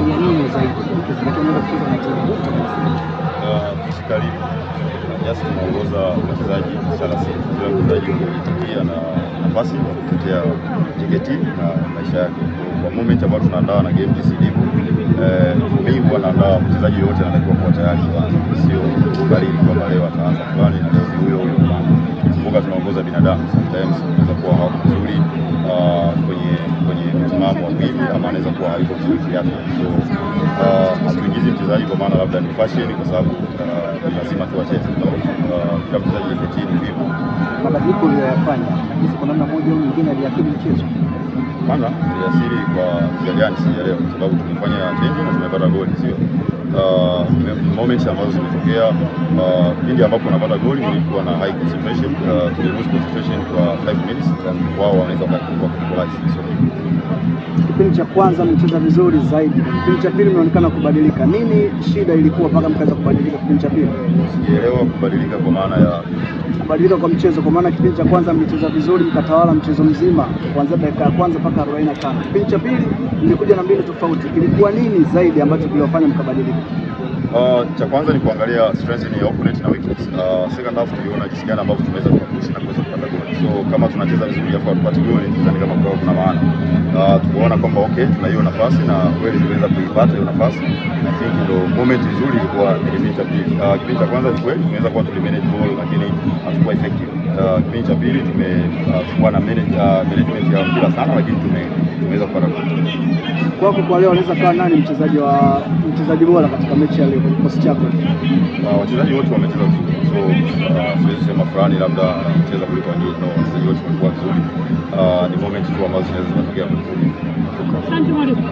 unaangalia nini zaidi ukizingatia kucheza na timu physically? Yes, tunaongoza wachezaji 30. Kila mchezaji anajitia na nafasi ya kutetea JKT na maisha yake. Kwa moment ambayo tunaandaa na game jinsi ilivyo, mimi huwa naandaa mchezaji yote anatakiwa kuwa tayari kwanza, sio kubalili kwamba leo ataanza fulani na leo huyo fulani. Kumbuka tunaongoza binadamu, sometimes inaweza kuwa hauko vizuri kwenye msimamo wa mwili, ama anaweza kuwa hayuko vizuri kiafya. So hatuingizi mchezaji kwa maana labda ni fashion, kwa sababu lazima tu acheze. Kila mchezaji JKT ni hivyo. Mabadiliko uliyoyafanya kwa namna moja au nyingine aliathiri mchezo? Kwanza iliathiri kwa njia gani sijaelewa, kwa sababu tumefanya change na tumepata goli, sio moments ambazo zimetokea pindi ambapo unapata goli nilikuwa na high concentration, lose concentration kwa 5 minutes, wao wanaweza kuchukua equalize. Kipindi cha kwanza mcheza vizuri zaidi, kipindi cha pili mnaonekana kubadilika. Nini shida ilikuwa mpaka mkaanza kubadilika kipindi cha pili? Sielewa kubadilika kwa maana ya kubadilika kwa mchezo, kwa maana kipindi cha kwanza mlicheza vizuri mkatawala mchezo mzima kuanzia dakika ya kwanza mpaka 45. Kipindi cha pili mlikuja na mbinu tofauti. Kilikuwa nini zaidi ambacho kiliwafanya mkabadilika? Cha kwanza ni kuangalia strength ya opponent na weakness. Second half tuliona jinsi gani ambavyo tunaweza kupush na kuweza kupata goli. So kama tunacheza vizuri hapo tupate goli, nadhani kama kwa kuna maana. Tumeona kwamba okay, tuna hiyo nafasi na kweli tunaweza kuipata hiyo nafasi. I think ndio moment nzuri ilikuwa kipindi cha pili. Kipindi cha kwanza ni kweli tunaweza kuwa tulimanage ball, lakini hatukuwa effective. Kipindi cha pili tumekuwa na management ya mpira sana, lakini tumeweza kupata goli. Kwa leo anaweza kuwa nani mchezaji bora katika mechi ya leo kwa kikosi chako? Wachezaji wote wamecheza vizuri, so siwezi sema fulani labda anacheza kuliko wengine. No, wachezaji wote wamekuwa vizuri. Ni moment tu ambazo zinaweza kutokea. Asante mwalimu.